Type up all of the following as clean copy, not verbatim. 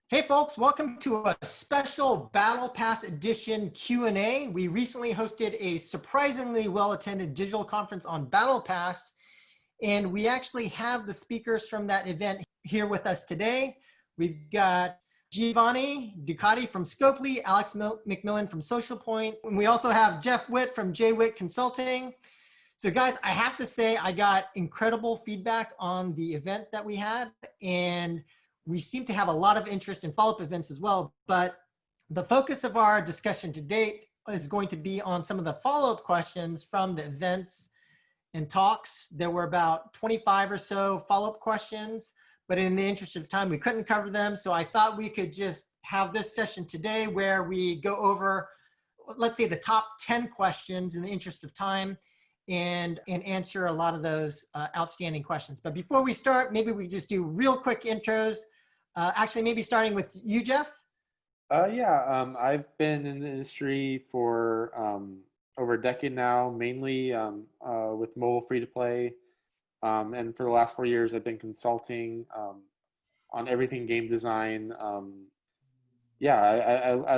Hey folks, welcome to a special Battle Pass edition Q&A. We recently hosted a surprisingly well-attended digital conference on Battle Pass, and we actually have the speakers from that event here with us today. We've got Giovanni Ducati from Scopely, Alex McMillan from Social Point, and we also have Jeff Witt from J. Witt Consulting. So guys, I have to say I got incredible feedback on the event that we had, and we seem to have a lot of interest in follow-up events as well, but the focus of our discussion to date is going to be on some of the follow-up questions from the events and talks. There were about 25 or so follow-up questions, but in the interest of time, we couldn't cover them. So I thought we could just have this session today where we go over, let's say, the top 10 questions in the interest of time and answer a lot of those outstanding questions. But before we start, maybe we just do real quick intros. Actually, maybe starting with you, Jeff. I've been in the industry for over a decade now, mainly with mobile free-to-play. And for the last 4 years, I've been consulting on everything game design. I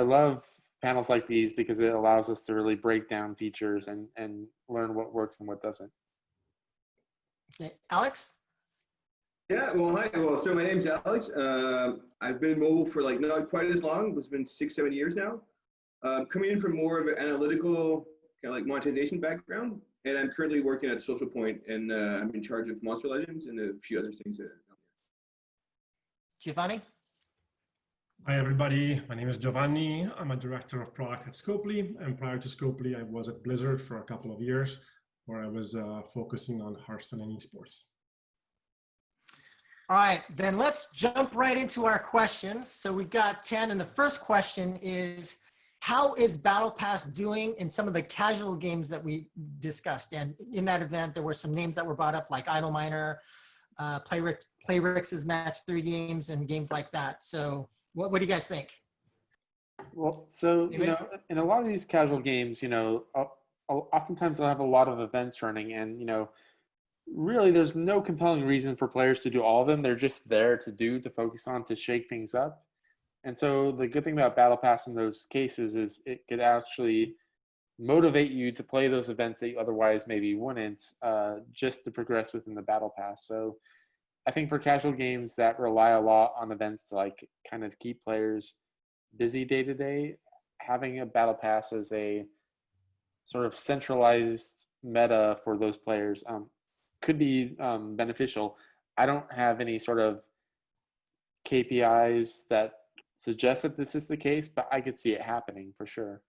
love panels like these because it allows us to really break down features and learn what works and what doesn't. Okay. Alex? Yeah, well, hi. Well, so my name's Alex. I've been in mobile for not quite as long. It's been 6-7 years now. Coming in from more of an analytical kind of like monetization background, and I'm currently working at Social Point, and I'm in charge of Monster Legends and a few other things. Giovanni? Hi, everybody. My name is Giovanni. I'm a director of product at Scopely, and prior to Scopely, I was at Blizzard for a couple of years, where I was focusing on Hearthstone and esports. All right, then let's jump right into our questions. So we've got 10, and the first question is, how is Battle Pass doing in some of the casual games that we discussed? And in that event, there were some names that were brought up like Idle Miner, Playrix's Match 3 games, and games like that. So what do you guys think? Well, so, in a lot of these casual games, oftentimes they'll have a lot of events running, and, really, there's no compelling reason for players to do all of them. They're just there to focus on, to shake things up. And so the good thing about Battle Pass in those cases is it could actually motivate you to play those events that you otherwise maybe wouldn't, just to progress within the Battle Pass. So I think for casual games that rely a lot on events to kind of keep players busy day to day, having a Battle Pass as a sort of centralized meta for those players could be beneficial. I don't have any sort of KPIs that suggest that this is the case, but I could see it happening for sure.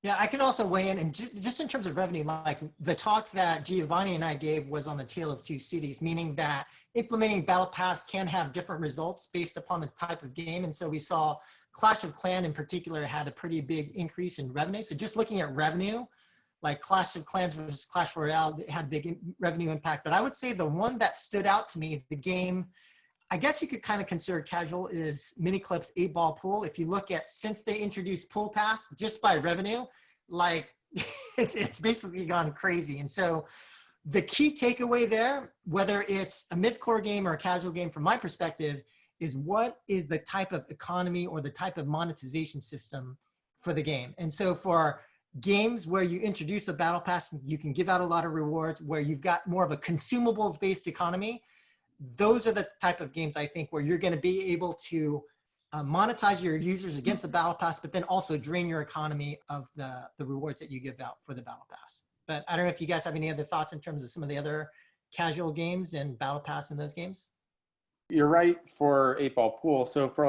Yeah, I can also weigh in, and just in terms of revenue, like the talk that Giovanni and I gave was on the tale of two cities, meaning that implementing Battle Pass can have different results based upon the type of game. And so we saw Clash of Clans in particular had a pretty big increase in revenue. So just looking at revenue, like Clash of Clans versus Clash Royale had big revenue impact. But I would say the one that stood out to me, the game, I guess you could kind of consider casual, is Miniclip's 8-Ball Pool. If you look at, since they introduced Pool Pass, just by revenue, it's basically gone crazy. And so the key takeaway there, whether it's a mid-core game or a casual game from my perspective, is what is the type of economy or the type of monetization system for the game. And so for games where you introduce a Battle Pass, you can give out a lot of rewards, where you've got more of a consumables-based economy. Those are the type of games I think where you're going to be able to monetize your users against the Battle Pass, but then also drain your economy of the rewards that you give out for the Battle Pass. But I don't know if you guys have any other thoughts in terms of some of the other casual games and Battle Pass in those games. You're right for 8-Ball Pool. So for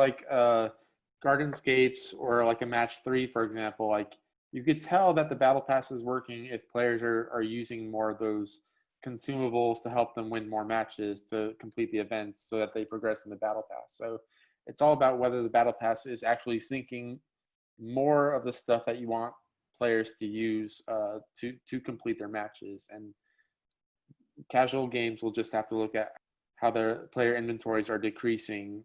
Gardenscapes or a Match 3, for example, you could tell that the Battle Pass is working if players are using more of those consumables to help them win more matches to complete the events so that they progress in the Battle Pass. So it's all about whether the Battle Pass is actually syncing more of the stuff that you want players to use to complete their matches. And casual games will just have to look at how their player inventories are decreasing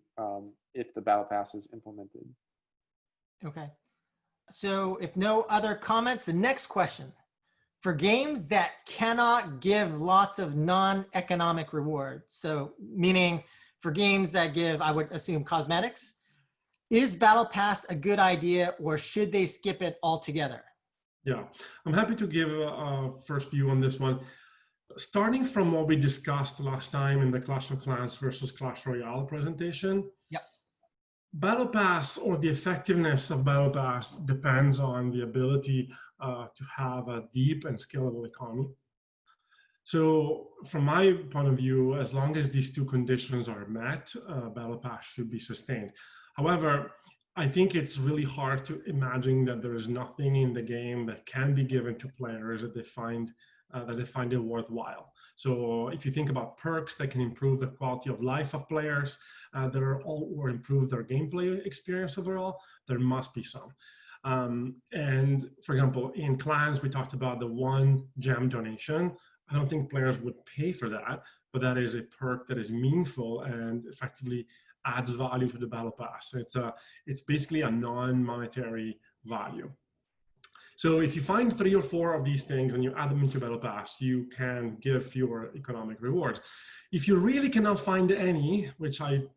if the Battle Pass is implemented. Okay. So if no other comments, the next question. For games that cannot give lots of non-economic rewards, so meaning for games that give, I would assume, cosmetics. Is Battle Pass a good idea, or should they skip it altogether? Yeah, I'm happy to give a first view on this one. Starting from what we discussed last time in the Clash of Clans versus Clash Royale presentation, Yep. Battle Pass, or the effectiveness of Battle Pass, depends on the ability to have a deep and scalable economy. So from my point of view, as long as these two conditions are met, Battle Pass should be sustained. However, I think it's really hard to imagine that there is nothing in the game that can be given to players that they find it worthwhile. So if you think about perks that can improve the quality of life of players, that are all, or improve their gameplay experience overall, there must be some. And for example, in clans, we talked about the 1 gem donation. I don't think players would pay for that, but that is a perk that is meaningful and effectively adds value to the Battle Pass. It's basically a non-monetary value. So if you find 3 or 4 of these things and you add them into Battle Pass, you can give fewer economic rewards. If you really cannot find any, which I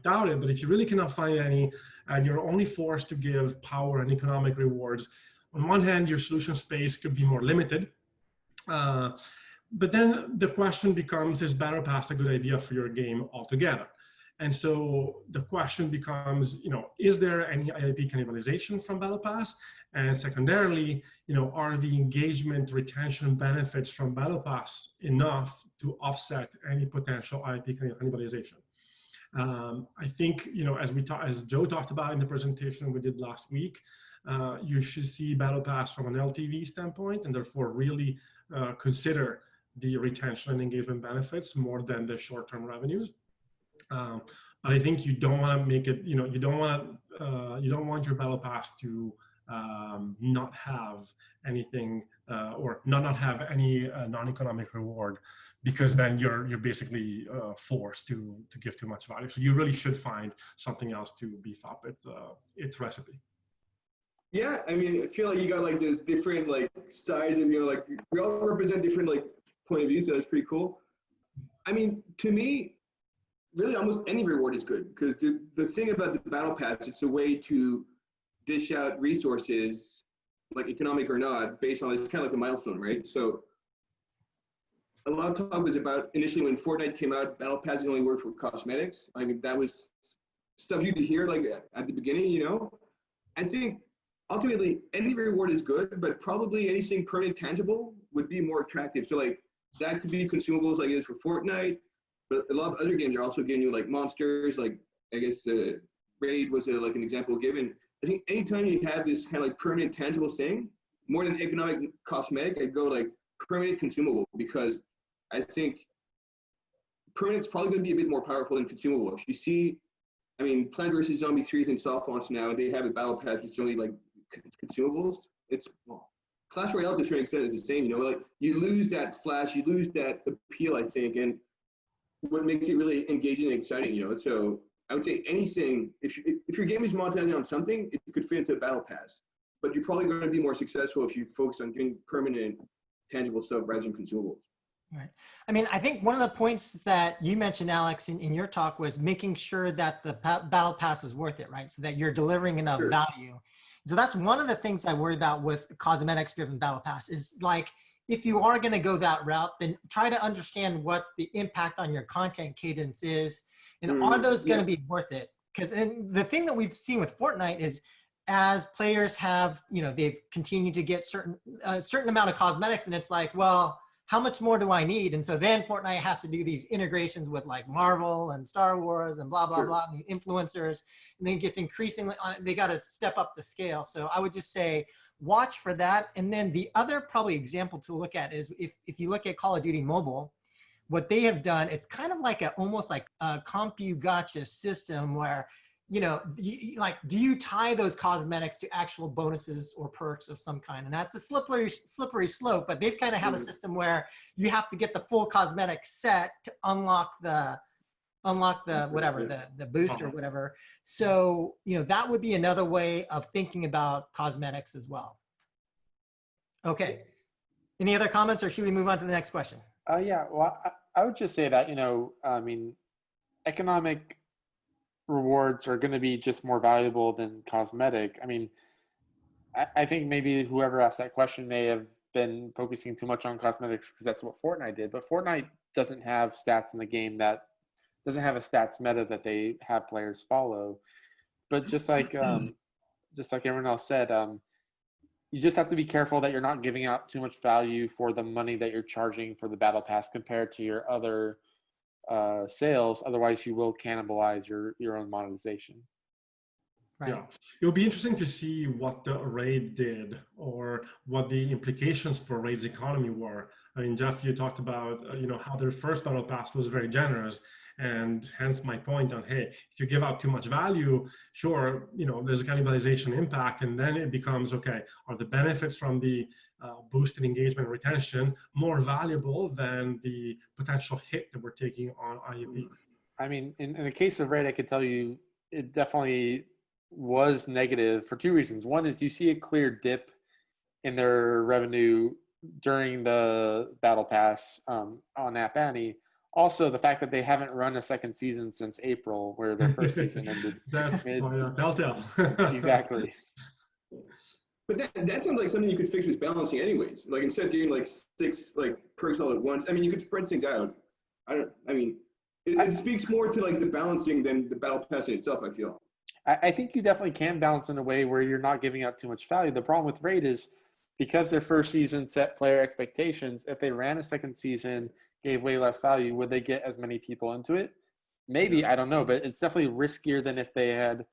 doubt it, but if you really cannot find any, and you're only forced to give power and economic rewards, on one hand, your solution space could be more limited. But then the question becomes, is Battle Pass a good idea for your game altogether? And so the question becomes, is there any IAP cannibalization from Battle Pass? And secondarily, are the engagement retention benefits from Battle Pass enough to offset any potential IAP cannibalization? I think, as Joe talked about in the presentation we did last week, you should see Battle Pass from an LTV standpoint, and therefore really consider the retention and engagement benefits more than the short-term revenues. But I think you don't want to make it, you don't want your Battle Pass to not have anything or not have any non-economic reward, because then you're basically forced to give too much value. So you really should find something else to beef up its recipe. Yeah, I mean, I feel like you got like the different like sides of, like we all represent different like point of view, so that's pretty cool. I mean, to me, really almost any reward is good, because the thing about the Battle Pass, it's a way to dish out resources, like economic or not, based on, it's kind of like a milestone, right? So a lot of talk was about initially when Fortnite came out, Battle Pass only worked for cosmetics. I mean, that was stuff you'd hear like at the beginning, I think ultimately any reward is good, but probably anything permanent tangible would be more attractive. So like that could be consumables like it is for Fortnite, but a lot of other games are also giving you like monsters, like I guess Raid was like an example given. I think anytime you have this kind of like permanent tangible thing, more than economic cosmetic, I'd go like permanent consumable, because I think permanent's probably going to be a bit more powerful than consumable. If you see, I mean, Plant vs. Zombie 3 is in soft launch now. They have a Battle Pass which is only like consumables. It's Clash Royale to a certain extent is the same. Like you lose that flash, you lose that appeal, I think, and what makes it really engaging and exciting. So I would say anything. If your game is monetizing on something, it could fit into a Battle Pass. But you're probably going to be more successful if you focus on getting permanent, tangible stuff rather than consumables. Right. I mean, I think one of the points that you mentioned, Alex, in your talk was making sure that the Battle Pass is worth it, right? So that you're delivering enough value. So that's one of the things I worry about with cosmetics-driven Battle Pass is like, if you are going to go that route, then try to understand what the impact on your content cadence is, and are those going to be worth it? Because the thing that we've seen with Fortnite is, as players have, they've continued to get a certain amount of cosmetics, and it's like, well, how much more do I need? And so then Fortnite has to do these integrations with like Marvel and Star Wars and blah, blah, blah, and the influencers, and then it gets increasingly, they got to step up the scale. So I would just say, watch for that. And then the other probably example to look at is if you look at Call of Duty Mobile, what they have done, it's kind of like almost like a compu gotcha system where, do you tie those cosmetics to actual bonuses or perks of some kind? And that's a slippery slope, but they've kind of have a system where you have to get the full cosmetic set to unlock the whatever, the boost or whatever. So, that would be another way of thinking about cosmetics as well. Okay. Any other comments, or should we move on to the next question? Yeah, well, I would just say that, I mean, economic rewards are going to be just more valuable than cosmetic. I mean, I think maybe whoever asked that question may have been focusing too much on cosmetics because that's what Fortnite did. But Fortnite doesn't have stats in the game that doesn't have a stats meta that they have players follow. But just like everyone else said, you just have to be careful that you're not giving out too much value for the money that you're charging for the battle pass compared to your other sales. Otherwise, you will cannibalize your own monetization. Right. Yeah, it'll be interesting to see what the raid did or what the implications for raid's economy were. I mean, Jeff, you talked about how their first battle pass was very generous, and hence my point on, hey, if you give out too much value, sure, there's a cannibalization impact, and then it becomes, okay, are the benefits from the boosted engagement and retention more valuable than the potential hit that we're taking on IAP? I mean, in the case of raid, I could tell you it definitely was negative for two reasons. One is you see a clear dip in their revenue during the battle pass on App Annie. Also, the fact that they haven't run a second season since April, where their first season ended. That's telltale. Exactly. But that sounds like something you could fix with balancing anyways. Like instead of getting like 6 like perks all at once, I mean, you could spread things out. It speaks more to like the balancing than the battle pass in itself, I feel. I think you definitely can balance in a way where you're not giving out too much value. The problem with Raid is because their first season set player expectations, if they ran a second season, gave way less value, would they get as many people into it? Maybe, yeah. I don't know, but it's definitely riskier than if they had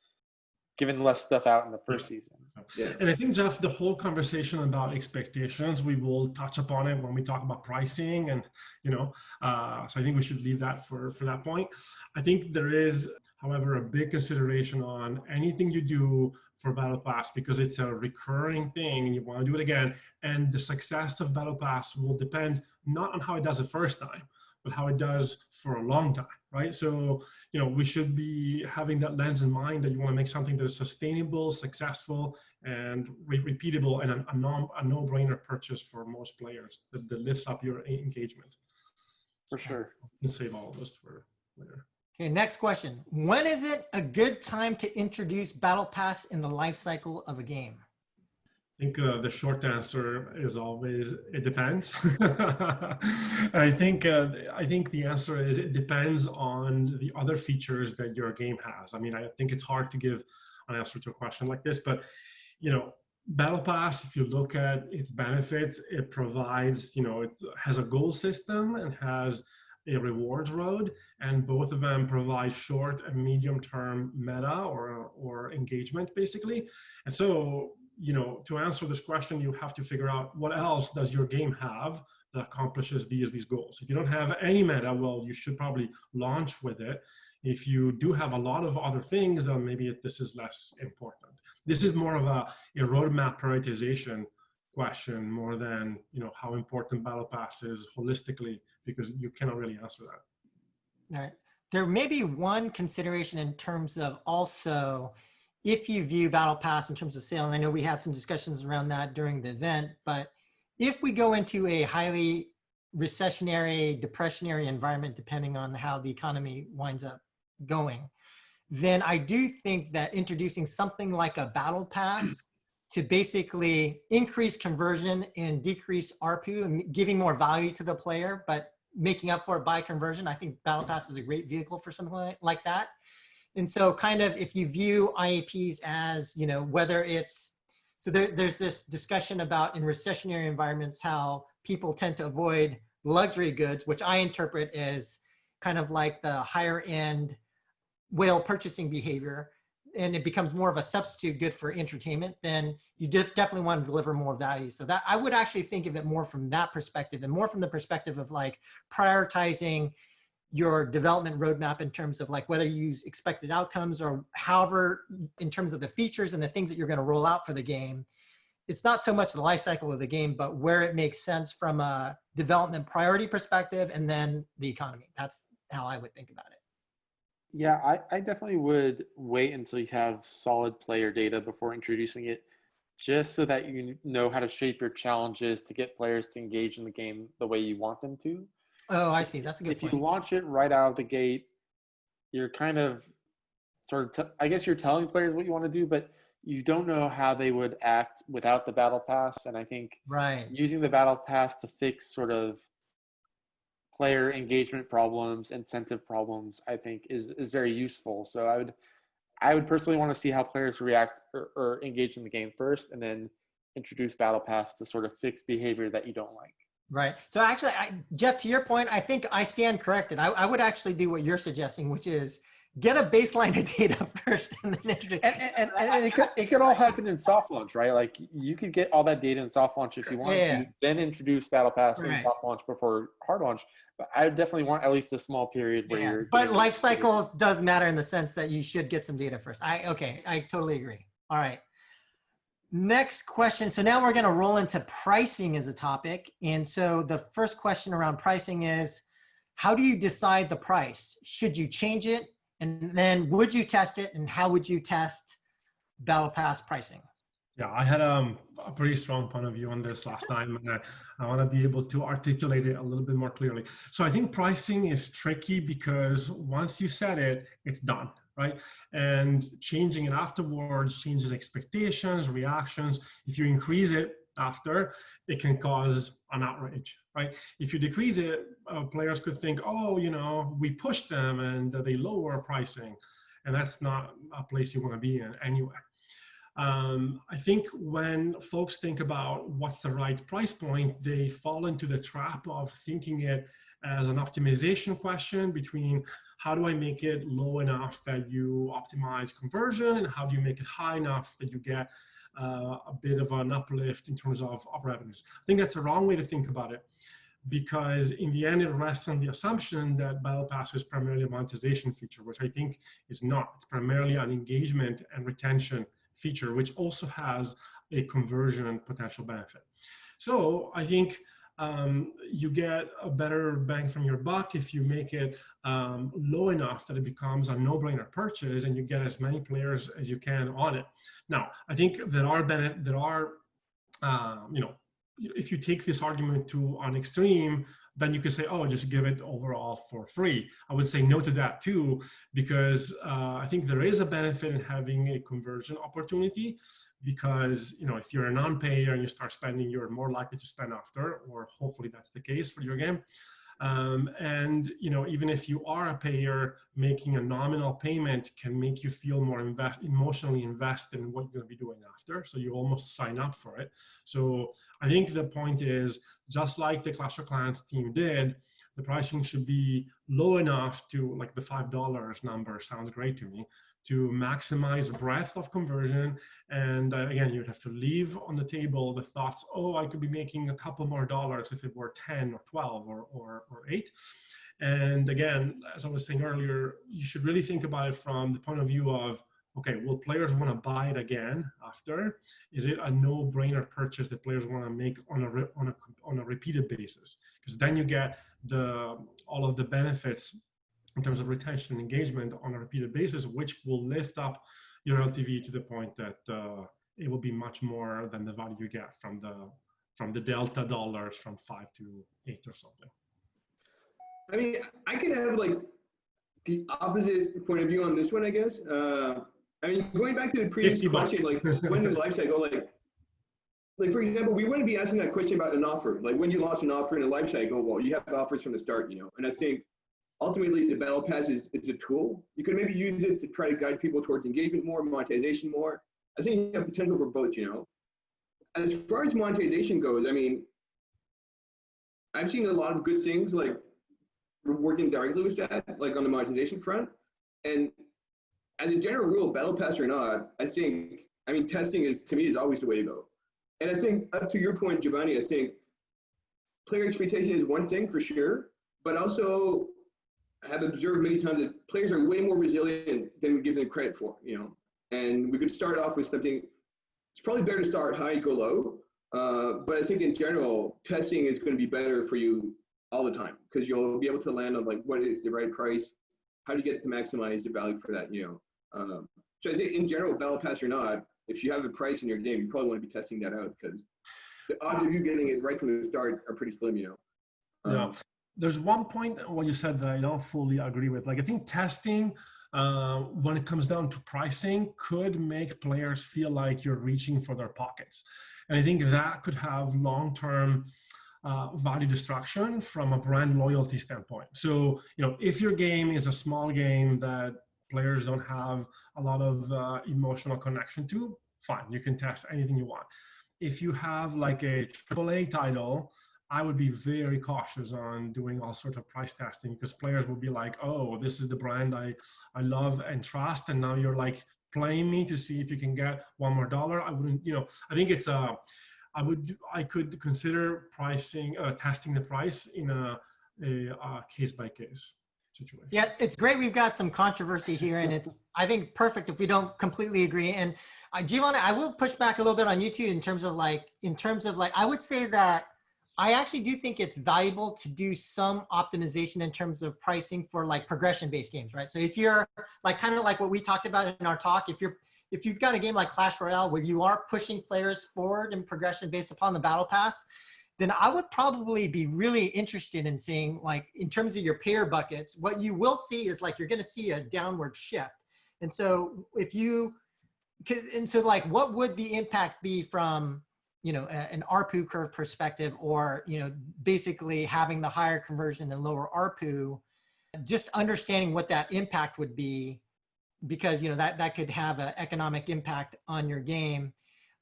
given less stuff out in the first season. Yeah. And I think, Jeff, the whole conversation about expectations, we will touch upon it when we talk about pricing and, so I think we should leave that for that point. I think there is, however, a big consideration on anything you do for Battle Pass because it's a recurring thing and you want to do it again. And the success of Battle Pass will depend not on how it does the first time, but how it does for a long time, right? So, we should be having that lens in mind that you want to make something that is sustainable, successful, and repeatable, and a no-brainer purchase for most players that lifts up your engagement. For sure. We'll save all of this for later. Okay, next question. When is it a good time to introduce Battle Pass in the life cycle of a game? I think the short answer is always it depends. I think the answer is it depends on the other features that your game has. I mean, I think it's hard to give an answer to a question like this, but Battle Pass, if you look at its benefits, it provides, it has a goal system and has a rewards road, and both of them provide short and medium term meta or engagement basically. And so, to answer this question, you have to figure out what else does your game have that accomplishes these goals. If you don't have any meta, well, you should probably launch with it. If you do have a lot of other things, then maybe this is less important. This is more of a roadmap prioritization question more than how important Battle Pass is holistically, because you cannot really answer that. All right. There may be one consideration in terms of also if you view Battle Pass in terms of sale, and I know we had some discussions around that during the event, but if we go into a highly recessionary, depressionary environment, depending on how the economy winds up going, then I do think that introducing something like a Battle Pass to basically increase conversion and decrease ARPU and giving more value to the player, but making up for it by conversion, I think Battle Pass is a great vehicle for something like that. And so kind of if you view IAPs as, whether it's, so there's this discussion about in recessionary environments, how people tend to avoid luxury goods, which I interpret as kind of like the higher end whale purchasing behavior, and it becomes more of a substitute good for entertainment, then you definitely want to deliver more value. So that I would actually think of it more from that perspective and more from the perspective of like prioritizing your development roadmap in terms of like whether you use expected outcomes or however in terms of the features and the things that you're going to roll out for the game. It's not so much the life cycle of the game, but where it makes sense from a development priority perspective and then the economy. That's how I would think about it. Yeah, I definitely would wait until you have solid player data before introducing it, just so that you know how to shape your challenges to get players to engage in the game the way you want them to. Oh, I see. That's a good point. If you launch it right out of the gate, you're kind of I guess you're telling players what you want to do, but you don't know how they would act without the battle pass. And I think Right. using the battle pass to fix sort of player engagement problems, incentive problems, I think is very useful. So I would personally want to see how players react or engage in the game first, and then introduce battle pass to sort of fix behavior that you don't like. Right. So actually, Jeff, to your point, I think I stand corrected. I would actually do what you're suggesting, which is get a baseline of data first and then introduce. And it could all happen in soft launch, right? Like you could get all that data in soft launch if you want to, then introduce battle pass in soft launch before hard launch. But I definitely want at least a small period where you're. But life cycle does matter in the sense that you should get some data first. I totally agree. All right. Next question. So now we're going to roll into pricing as a topic. And so the first question around pricing is, how do you decide the price? Should you change it? And then would you test it? And how would you test Battle Pass pricing? Yeah, I had a pretty strong point of view on this last time, and I want to be able to articulate it a little bit more clearly. So I think pricing is tricky because once you set it, it's done, right? And changing it afterwards changes expectations, reactions. If you increase it after, it can cause an outrage, right? If you decrease it, players could think, oh, you know, we pushed them and they lower pricing, and that's not a place you want to be in anyway. I think when folks think about what's the right price point, they fall into the trap of thinking it as an optimization question between how do I make it low enough that you optimize conversion, and how do you make it high enough that you get a bit of an uplift in terms of revenues. I think that's the wrong way to think about it, because in the end, it rests on the assumption that Battle Pass is primarily a monetization feature, which I think is not. It's primarily an engagement and retention feature, which also has a conversion potential benefit. So I think you get a better bang from your buck if you make it low enough that it becomes a no-brainer purchase and you get as many players as you can on it. Now, I think there are you know, if you take this argument to an extreme, then you could say, oh, just give it overall for free. I would say no to that too, because I think there is a benefit in having a conversion opportunity, because, you know, if you're a non-payer and you start spending, you're more likely to spend after, or hopefully that's the case for your game. And, you know, even if you are a payer, making a nominal payment can make you feel more emotionally invested in what you're going to be doing after. So you almost sign up for it. So I think the point is, just like the Clash of Clans team did, the pricing should be low enough to, like the $5 number sounds great to me, to maximize breadth of conversion. And again, you'd have to leave on the table the thoughts, oh, I could be making a couple more dollars if it were 10 or 12 or 8. And again, as I was saying earlier, you should really think about it from the point of view of, okay, will players want to buy it again after? Is it a no-brainer purchase that players want to make on a repeated basis? Because then you get all of the benefits in terms of retention and engagement on a repeated basis, which will lift up your LTV to the point that it will be much more than the value you get from the delta dollars from 5 to 8 or something. I mean, I can have like the opposite point of view on this one, I guess. I mean, going back to the previous question, like when the life cycle, like for example, we wouldn't be asking that question about an offer. Like when you launch an offer in a life cycle, well, you have offers from the start, you know, and I think ultimately the Battle Pass is a tool. You could maybe use it to try to guide people towards engagement more, monetization more. I think you have potential for both, you know. As far as monetization goes, I mean, I've seen a lot of good things like working directly with that, like on the monetization front. And as a general rule, Battle Pass or not, I mean, testing to me is always the way to go. And I think up to your point, Giovanni, I think player expectation is one thing for sure, but also have observed many times that players are way more resilient than we give them credit for, you know. And we could start off with something, it's probably better to start high, go low. But I think in general, testing is going to be better for you all the time, because you'll be able to land on like, what is the right price? How do you get to maximize the value for that, you know? So I think in general, Battle Pass or not, if you have a price in your game, you probably want to be testing that out, because the odds of you getting it right from the start are pretty slim, you know? Yeah. there's one point what you said that I don't fully agree with. Like, I think testing, when it comes down to pricing, could make players feel like you're reaching for their pockets. And I think that could have long-term value destruction from a brand loyalty standpoint. So, if your game is a small game that players don't have a lot of emotional connection to, fine, you can test anything you want. If you have like a AAA title, I would be very cautious on doing all sorts of price testing, because players will be like, oh, this is the brand I love and trust, and now you're like playing me to see if you can get one more dollar. I wouldn't, I think it's I could consider pricing, testing the price in a case by case situation. Yeah, it's great. We've got some controversy here, and it's, I think, perfect if we don't completely agree. And Giovanni, I will push back a little bit on you too, in terms of like, I would say that I actually do think it's valuable to do some optimization in terms of pricing for like progression-based games, right? So if you're like, kind of like what we talked about in our talk, if you've got a game like Clash Royale where you are pushing players forward in progression based upon the battle pass, then I would probably be really interested in seeing, like, in terms of your payer buckets, what you will see is like, you're going to see a downward shift. And so like, what would the impact be from, an ARPU curve perspective, or, basically having the higher conversion and lower ARPU, just understanding what that impact would be, because, that could have an economic impact on your game.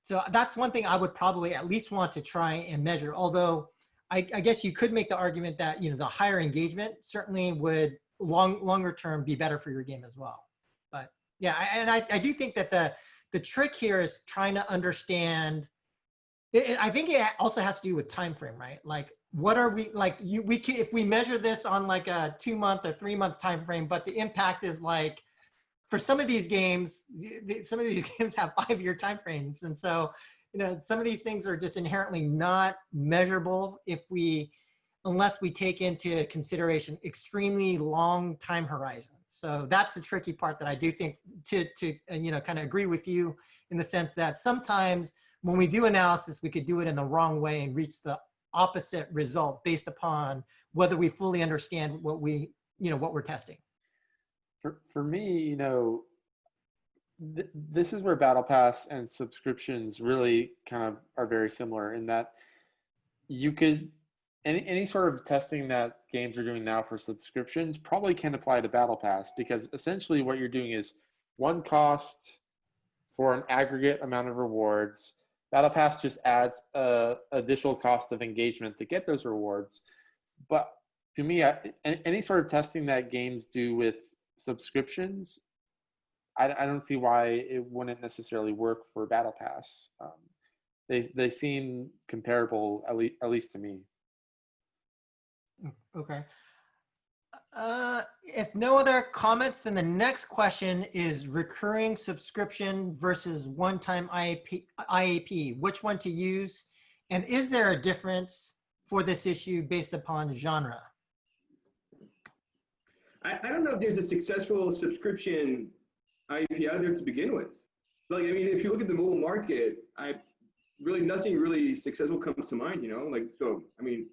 So that's one thing I would probably at least want to try and measure. Although I guess you could make the argument that, the higher engagement certainly would longer term be better for your game as well. But yeah, I do think that the trick here is trying to understand. I think it also has to do with time frame, right? Like, what are we like? If we measure this on like a 2-month or 3-month time frame, but the impact is like, for some of these games, have 5-year time frames. And so, some of these things are just inherently not measurable unless we take into consideration extremely long time horizons. So that's the tricky part that I do think to kind of agree with you, in the sense that sometimes when we do analysis, we could do it in the wrong way and reach the opposite result based upon whether we fully understand what we're testing. For me, this is where Battle Pass and subscriptions really kind of are very similar, in that you could, any sort of testing that games are doing now for subscriptions probably can apply to Battle Pass, because essentially what you're doing is one cost for an aggregate amount of rewards. Battle Pass just adds a additional cost of engagement to get those rewards. But to me, any sort of testing that games do with subscriptions, I don't see why it wouldn't necessarily work for Battle Pass. They seem comparable, at least to me. Okay. If no other comments, then the next question is recurring subscription versus one-time IAP. Which one to use? And is there a difference for this issue based upon genre? I don't know if there's a successful subscription IAP out there to begin with. Like, I mean, if you look at the mobile market, nothing really successful comes to mind, like, so, I mean,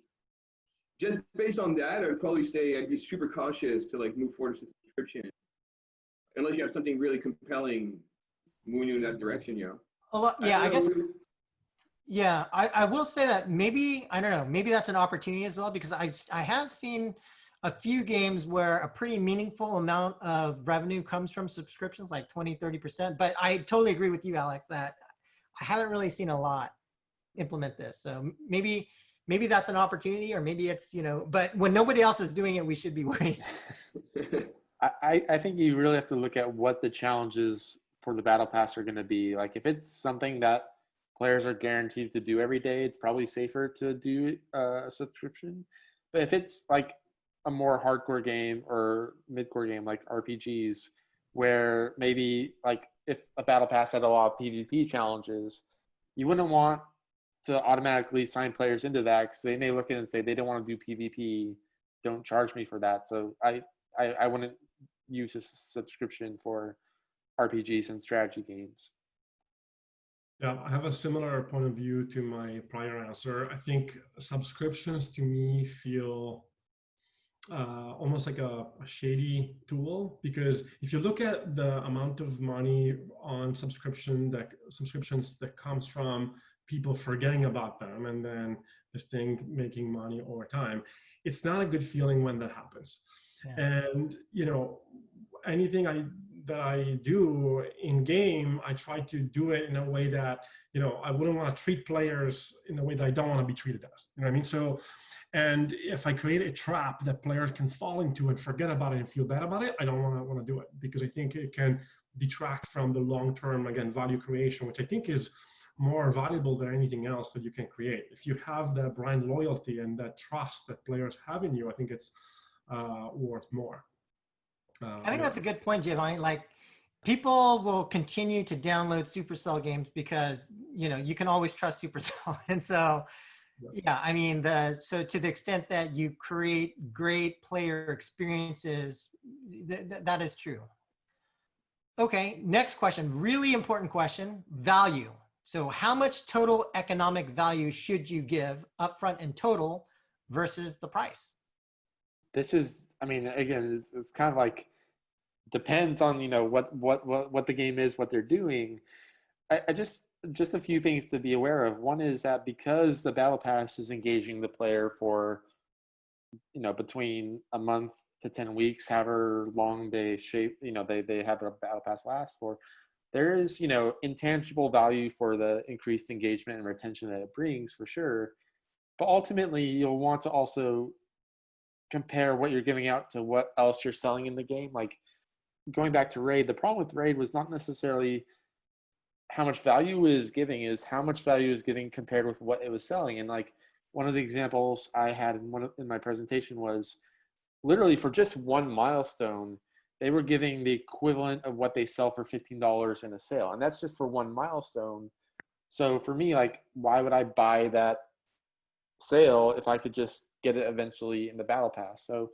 just based on that, I would probably say I'd be super cautious to like move forward to subscription, unless you have something really compelling moving you in that direction, I will say that maybe, I don't know, maybe that's an opportunity as well, because I have seen a few games where a pretty meaningful amount of revenue comes from subscriptions, like 20-30%. But I totally agree with you, Alex, that I haven't really seen a lot implement this. So maybe that's an opportunity, or maybe it's, but when nobody else is doing it, we should be worried. I think you really have to look at what the challenges for the Battle Pass are going to be. Like, if it's something that players are guaranteed to do every day, it's probably safer to do a subscription. But if it's like a more hardcore game or mid-core game like RPGs, where maybe like if a Battle Pass had a lot of PvP challenges, you wouldn't want to automatically sign players into that, because they may look at it and say they don't want to do PvP, don't charge me for that. So I wouldn't use a subscription for RPGs and strategy games. Yeah, I have a similar point of view to my prior answer. I think subscriptions to me feel almost like a shady tool, because if you look at the amount of money on subscriptions that comes from people forgetting about them and then this thing making money over time, it's not a good feeling when that happens. Yeah. And anything that I do in game, I try to do it in a way that I wouldn't want to treat players in a way that I don't want to be treated as. You know what I mean? So, and if I create a trap that players can fall into and forget about it and feel bad about it, I don't want to do it, because I think it can detract from the long-term, again, value creation, which I think is more valuable than anything else that you can create. If you have that brand loyalty and that trust that players have in you, I think it's worth more. I think that's a good point, Giovanni. Like, people will continue to download Supercell games because you can always trust Supercell, and so yeah, I mean, so to the extent that you create great player experiences, that is true. Okay, next question, really important question: value. So, how much total economic value should you give upfront and total versus the price? This is, I mean, again, it's kind of like depends on what the game is, what they're doing. I just a few things to be aware of. One is that because the Battle Pass is engaging the player for between a month to 10 weeks, however long they have their Battle Pass last for, there is intangible value for the increased engagement and retention that it brings, for sure. But ultimately, you'll want to also compare what you're giving out to what else you're selling in the game. Like, going back to Raid, the problem with Raid was not necessarily how much value is giving, is how much value is giving compared with what it was selling. And like, one of the examples I had in my presentation was literally for just one milestone, they were giving the equivalent of what they sell for $15 in a sale. And that's just for one milestone. So for me, like, why would I buy that sale if I could just get it eventually in the Battle Pass? So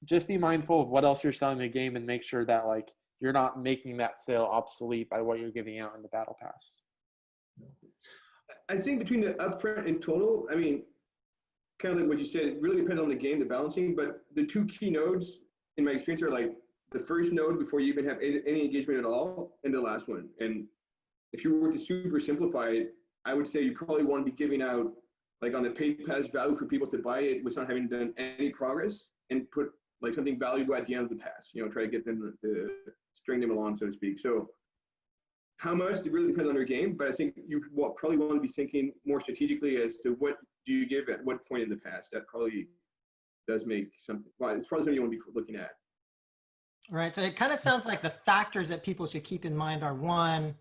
just be mindful of what else you're selling in the game and make sure that like you're not making that sale obsolete by what you're giving out in the Battle Pass. I think between the upfront and total, I mean, kind of like what you said, it really depends on the game, the balancing, but the two key nodes in my experience are like the first node before you even have any engagement at all, and the last one. And if you were to super simplify it, I would say you probably want to be giving out, like on the paid pass, value for people to buy it without having done any progress, and put like something valuable at the end of the pass, try to get them to string them along, so to speak. So how much, it really depends on your game, but I think you probably want to be thinking more strategically as to what do you give at what point in the pass. That probably does make something, well, it's probably something you want to be looking at. Right, so it kind of sounds like the factors that people should keep in mind are, one,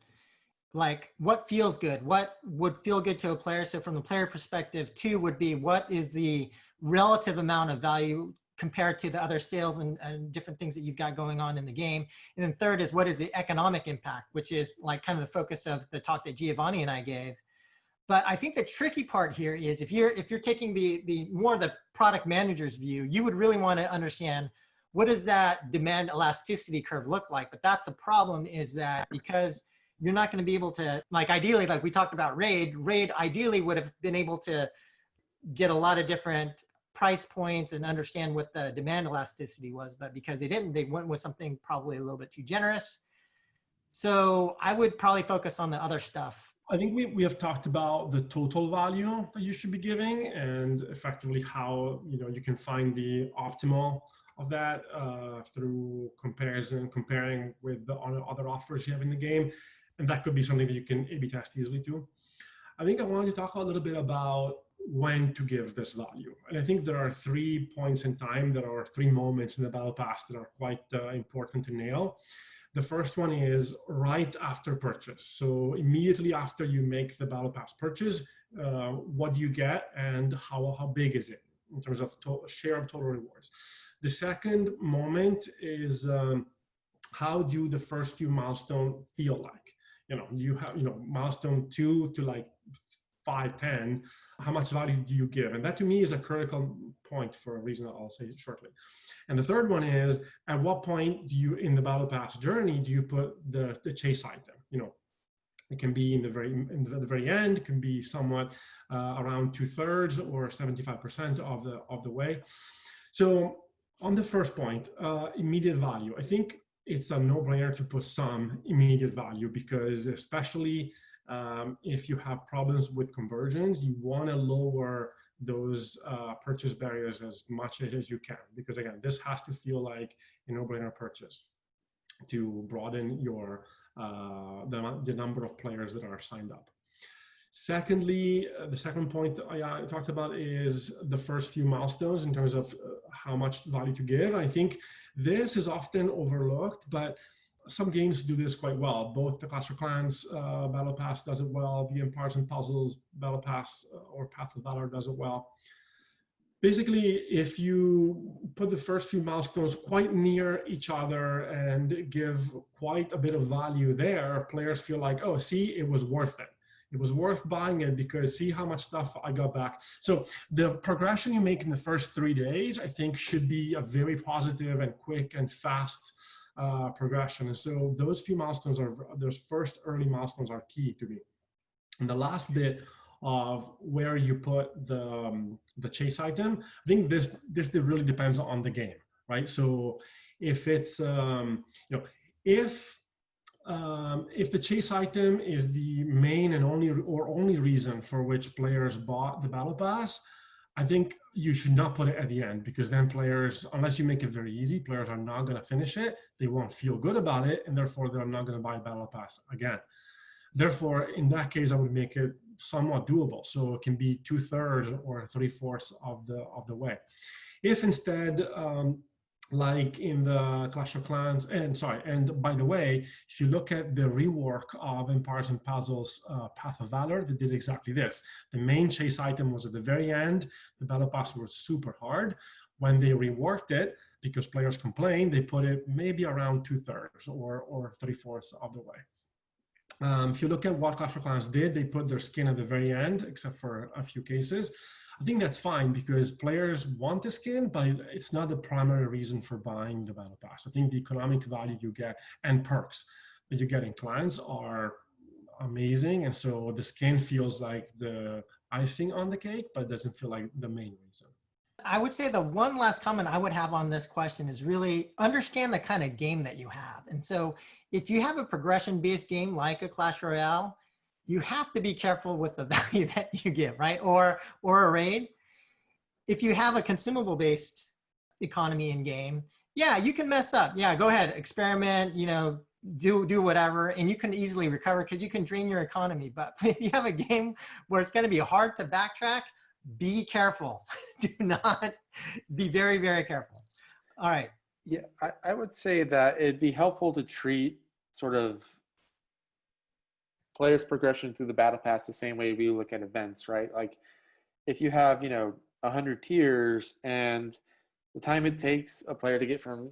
like what feels good, what would feel good to a player. So from the player perspective, two would be what is the relative amount of value compared to the other sales and different things that you've got going on in the game. And then third is what is the economic impact, which is like kind of the focus of the talk that Giovanni and I gave. But I think the tricky part here is if you're taking the more of the product manager's view, you would really want to understand what does that demand elasticity curve look like. But that's the problem, is that because you're not going to be able to, like, ideally, like we talked about Raid ideally would have been able to get a lot of different price points and understand what the demand elasticity was, but because they didn't, they went with something probably a little bit too generous. So I would probably focus on the other stuff. I think we have talked about the total value that you should be giving, and effectively how you can find the optimal of that through comparing with the other offers you have in the game, and that could be something that you can A/B test easily too. I think I wanted to talk a little bit about when to give this value. And I think there are 3 points in time, there are 3 moments in the Battle Pass that are quite important to nail. The first one is right after purchase. So immediately after you make the Battle Pass purchase, what do you get and how big is it in terms of share of total rewards? The second moment is how do the first few milestones feel like? You have, milestone 2 to like 5, 10, how much value do you give? And that to me is a critical point for a reason that I'll say shortly. And the third one is, at what point do you, in the Battle Pass journey, do you put the chase item? It can be in the very end, it can be somewhat around 2/3 or 75% of the way. So On the first point, immediate value, I think it's a no-brainer to put some immediate value because especially if you have problems with conversions, you want to lower those purchase barriers as much as you can. Because again, this has to feel like a no-brainer purchase to broaden your the number of players that are signed up. Secondly, the second point I talked about is the first few milestones in terms of how much value to give. I think this is often overlooked, but some games do this quite well. Both the Clash of Clans BattlePass does it well. The Empires and Puzzles BattlePass or Path of Valor does it well. Basically, if you put the first few milestones quite near each other and give quite a bit of value there, players feel like, oh, see, it was worth it. It was worth buying it because see how much stuff I got back. So the progression you make in the first 3 days, I think, should be a very positive and quick and fast progression. And so those few milestones those first early milestones are key to me. And the last bit of where you put the chase item, I think this really depends on the game, right? So if it's if the chase item is the main and only reason for which players bought the battle pass, I think you should not put it at the end because then players, unless you make it very easy, players are not going to finish it. They won't feel good about it, and therefore they're not going to buy battle pass again. Therefore, in that case, I would make it somewhat doable. So it can be 2/3 or 3/4 of the way. If instead, like in the Clash of Clans, and by the way, if you look at the rework of Empires and Puzzles Path of Valor, they did exactly this. The main chase item was at the very end. The battle pass was super hard. When they reworked it, because players complained, they put it maybe around 2/3 or 3/4 of the way. If you look at what Clash of Clans did, they put their skin at the very end, except for a few cases. I think that's fine because players want the skin, but it's not the primary reason for buying the battle pass. I think the economic value you get and perks that you get in clans are amazing. And so the skin feels like the icing on the cake, but it doesn't feel like the main reason. I would say the one last comment I would have on this question is really understand the kind of game that you have. And so if you have a progression-based game like a Clash Royale, you have to be careful with the value that you give, right? Or a raid. If you have a consumable-based economy in game, yeah, you can mess up. Yeah, go ahead, experiment, do whatever, and you can easily recover because you can drain your economy. But if you have a game where it's going to be hard to backtrack, be careful. Do not be very, very careful. All right. Yeah, I would say that it'd be helpful to treat sort of players' progression through the battle pass the same way we look at events, right? Like if you have, 100 tiers and the time it takes a player to get from,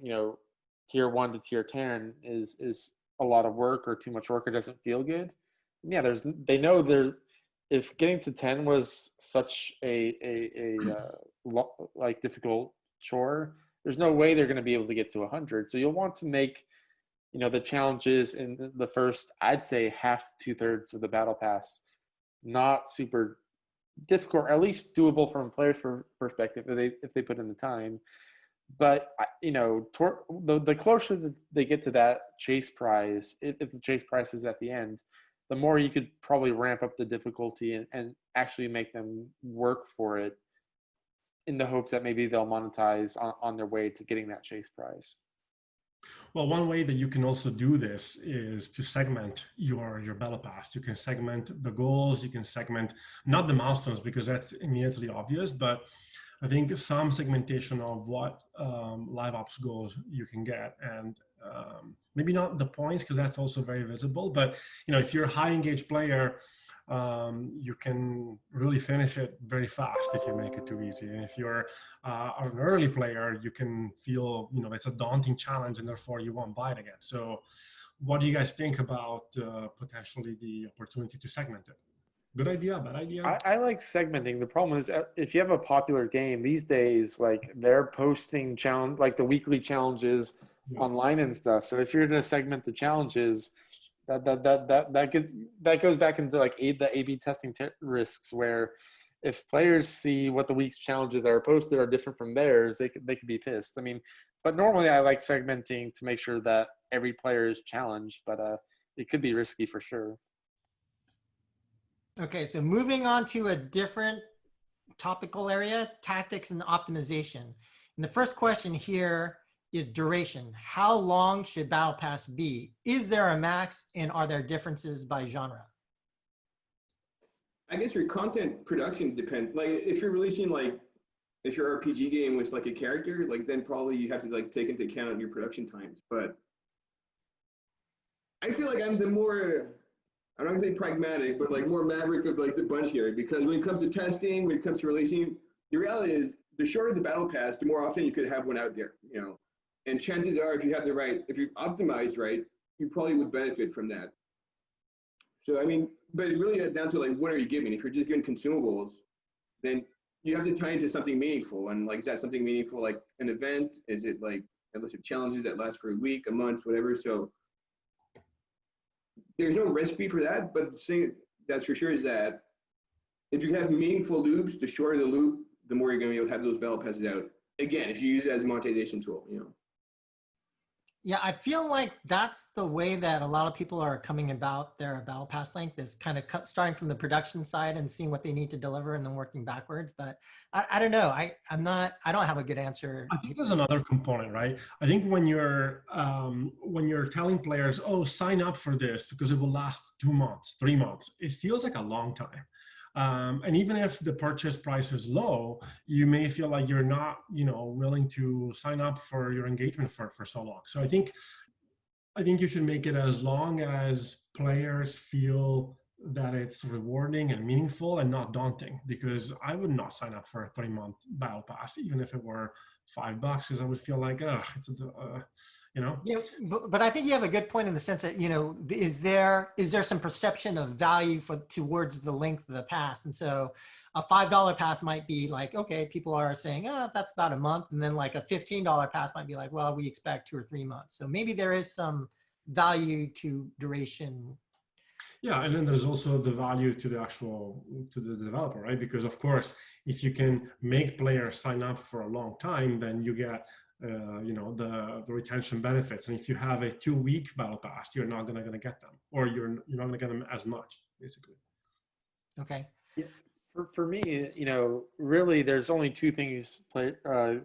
tier 1 to tier 10 is a lot of work or too much work or doesn't feel good. Yeah, they know if getting to 10 was such a difficult chore, there's no way they're going to be able to get to 100. So you'll want to make, the challenges in the first, I'd say half, 2/3 of the battle pass, not super difficult, or at least doable from a player's perspective if they put in the time. But, the closer that they get to that chase prize, if the chase prize is at the end, the more you could probably ramp up the difficulty and actually make them work for it in the hopes that maybe they'll monetize on their way to getting that chase prize. Well, one way that you can also do this is to segment your battle pass. You can segment the goals, you can segment, not the milestones because that's immediately obvious, but I think some segmentation of what live ops goals you can get, and maybe not the points because that's also very visible, but if you're a high engaged player, you can really finish it very fast if you make it too easy. And if you're an early player, you can feel it's a daunting challenge and therefore you won't buy it again. So what do you guys think about potentially the opportunity to segment it? Good idea, bad idea? I like segmenting. The problem is if you have a popular game these days, like they're posting challenge, like the weekly challenges online and stuff. So if you're going to segment the challenges, that goes back into like the A/B testing risks, where if players see what the week's challenges that are posted are different from theirs, they could be pissed. I mean, but normally I like segmenting to make sure that every player is challenged, but it could be risky for sure. Okay, so moving on to a different topical area, tactics and optimization. And the first question here is duration. How long should Battle Pass be? Is there a max, and are there differences by genre? I guess your content production depends. Like if you're releasing if your RPG game was like a character, like then probably you have to like take into account your production times. But I feel like I'm the more, I'm not gonna say pragmatic, but like more maverick of like the bunch here, because when it comes to testing, when it comes to releasing, the reality is the shorter the battle pass, the more often you could have one out there, you know. And chances are, if you have the right, if you're optimized right, you probably would benefit from that. So I mean, but it really gets down to like, what are you giving? If you're just giving consumables, then you have to tie into something meaningful. And like, is that something meaningful, like an event? Is it like a list of challenges that last for a week, a month, whatever? So there's no recipe for that, but the thing that's for sure is that if you have meaningful loops, the shorter the loop, the more you're going to be able to have those battle passes out. Again, if you use it as a monetization tool, you know. Yeah, I feel like that's the way that a lot of people are coming about their battle pass length, is kind of starting from the production side and seeing what they need to deliver and then working backwards. But I don't know. I don't have a good answer. I think there's another component, right? I think when you're telling players, oh, sign up for this because it will last 2 months, 3 months, it feels like a long time. And even if the purchase price is low, you may feel like you're not, willing to sign up for your engagement for so long. So I think you should make it as long as players feel that it's rewarding and meaningful and not daunting, because I would not sign up for a 3-month battle pass, even if it were $5, because I would feel like, it's Yeah, but I think you have a good point in the sense that, is there some perception of value towards the length of the pass? And so a $5 pass might be like, okay, people are saying, that's about a month. And then like a $15 pass might be like, well, we expect 2 or 3 months. So maybe there is some value to duration. Yeah, and then there's also the value to the developer, right? Because of course, if you can make players sign up for a long time, then you get the retention benefits. And if you have a 2-week battle pass, you're not gonna get them, or you're not gonna get them as much, basically. Okay. Yeah. For me, really, there's only 2 things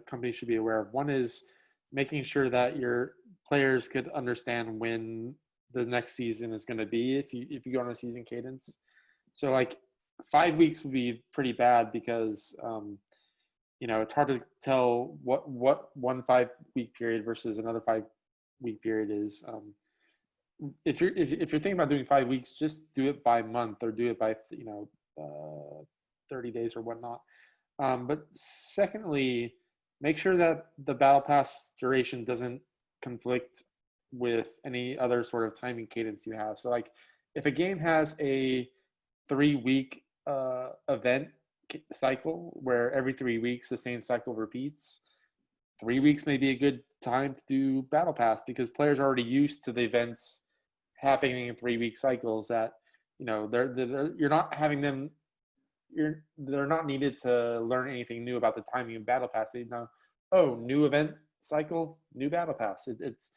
companies should be aware of. One is making sure that your players could understand when the next season is going to be, if you go on a season cadence. So like 5 weeks would be pretty bad, because it's hard to tell what one 5-week period versus another 5-week period is. If you're thinking about doing 5 weeks, just do it by month, or do it by 30 days or whatnot. But secondly, make sure that the battle pass duration doesn't conflict with any other sort of timing cadence you have. So like if a game has a 3-week event cycle where every 3 weeks the same cycle repeats, 3 weeks may be a good time to do battle pass, because players are already used to the events happening in 3-week cycles, that you're not having them, they're not needed to learn anything new about the timing of battle pass. They know, new event cycle, new battle pass. It's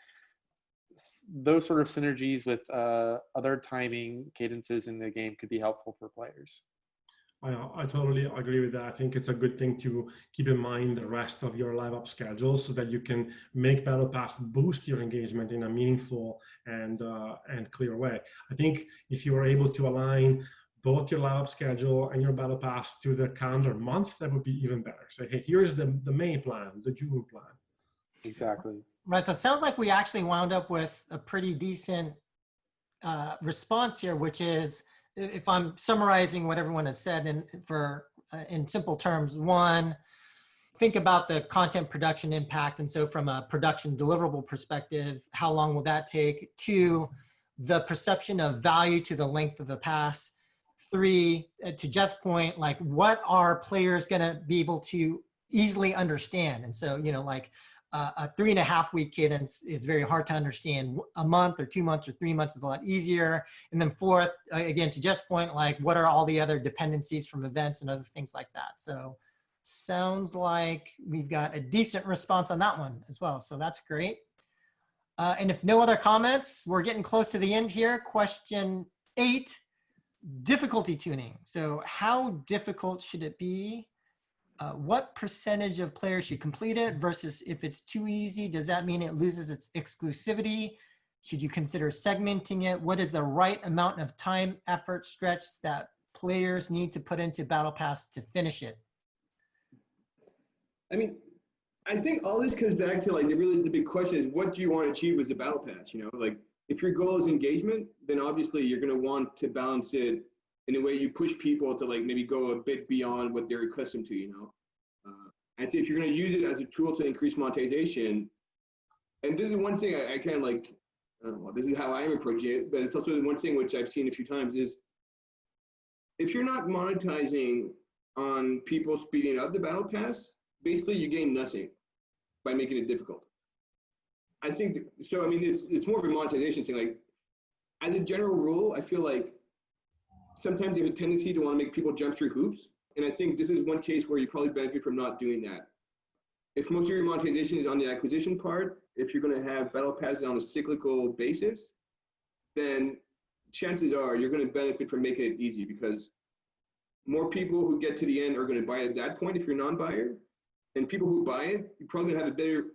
those sort of synergies with other timing cadences in the game could be helpful for players. I totally agree with that. I think it's a good thing to keep in mind the rest of your live up schedule, so that you can make Battle Pass boost your engagement in a meaningful and clear way. I think if you are able to align both your live up schedule and your Battle Pass to the calendar month, that would be even better. So hey, here's the May plan, the June plan. Exactly. Right. So it sounds like we actually wound up with a pretty decent response here, which is, if I'm summarizing what everyone has said in simple terms: 1, think about the content production impact. And so from a production deliverable perspective, how long will that take? 2, the perception of value to the length of the pass. 3, to Jeff's point, like what are players going to be able to easily understand? And so, a 3.5 week cadence is very hard to understand. A month or 2 months or 3 months is a lot easier. And then fourth, again, to Jeff's point, like what are all the other dependencies from events and other things like that. So sounds like we've got a decent response on that one as well. So that's great. And if no other comments, we're getting close to the end here. Question 8, difficulty tuning. So how difficult should it be? What percentage of players should complete it versus if it's too easy, does that mean it loses its exclusivity? Should you consider segmenting it? What is the right amount of time, effort, stretch that players need to put into BattlePass to finish it? I mean, I think all this comes back to like the big question is what do you want to achieve with the BattlePass? You know, like if your goal is engagement, then obviously you're going to want to balance it in a way you push people to like maybe go a bit beyond what they're accustomed to, you know. I think if you're going to use it as a tool to increase monetization, and this is one thing I kind of like, I don't know, this is how I'm approaching it, but it's also one thing which I've seen a few times is if you're not monetizing on people speeding up the BattlePass, basically you gain nothing by making it difficult. I think, so I mean, it's more of a monetization thing. Like, as a general rule, I feel like sometimes you have a tendency to want to make people jump through hoops. And I think this is one case where you probably benefit from not doing that. If most of your monetization is on the acquisition part, if you're going to have battle passes on a cyclical basis, then chances are you're going to benefit from making it easy because more people who get to the end are going to buy it at that point if you're a non-buyer. And people who buy it, you're probably going to have a better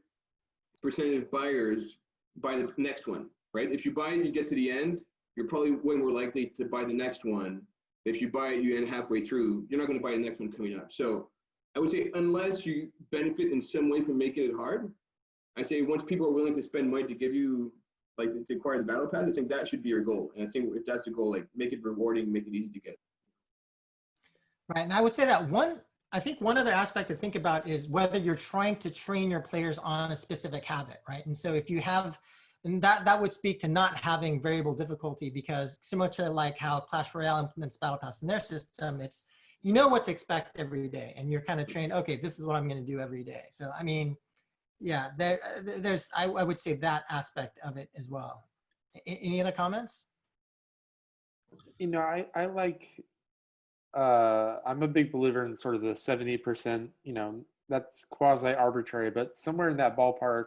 percentage of buyers buy the next one, right? If you buy it, you get to the end, you're probably way more likely to buy the next one. If you buy it, you end halfway through, you're not going to buy the next one coming up. So I would say unless you benefit in some way from making it hard, I say once people are willing to spend money to give you, like to acquire the battle pass, I think that should be your goal. And I think if that's the goal, like make it rewarding, make it easy to get. Right, and I would say that I think one other aspect to think about is whether you're trying to train your players on a specific habit, right? And so if you have, and that would speak to not having variable difficulty because similar to like how Clash Royale implements Battle Pass in their system, it's, you know what to expect every day and you're kind of trained, okay, this is what I'm going to do every day. So, I mean, yeah, I would say that aspect of it as well. Any other comments? You know, I like, I'm a big believer in sort of the 70%, you know, that's quasi arbitrary, but somewhere in that ballpark,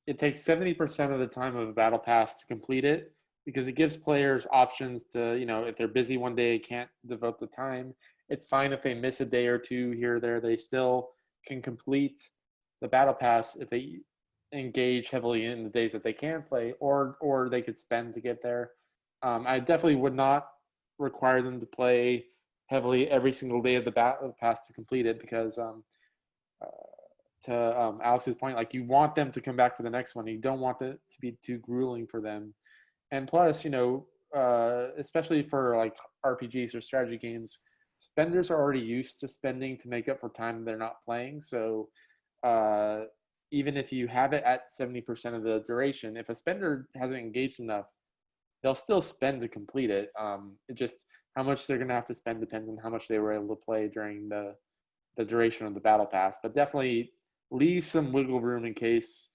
it takes 70% of the time of a battle pass to complete it because it gives players options to, you know, if they're busy one day, can't devote the time. It's fine if they miss a day or two here or there, they still can complete the battle pass if they engage heavily in the days that they can play, or they could spend to get there. I definitely would not require them to play heavily every single day of the battle pass to complete it because to Alex's point, like you want them to come back for the next one. You don't want it to be too grueling for them. And plus, you know, especially for like RPGs or strategy games, spenders are already used to spending to make up for time they're not playing. So even if you have it at 70% of the duration, if a spender hasn't engaged enough, they'll still spend to complete it. It just, how much they're going to have to spend depends on how much they were able to play during the duration of the battle pass. But definitely leave some wiggle room in case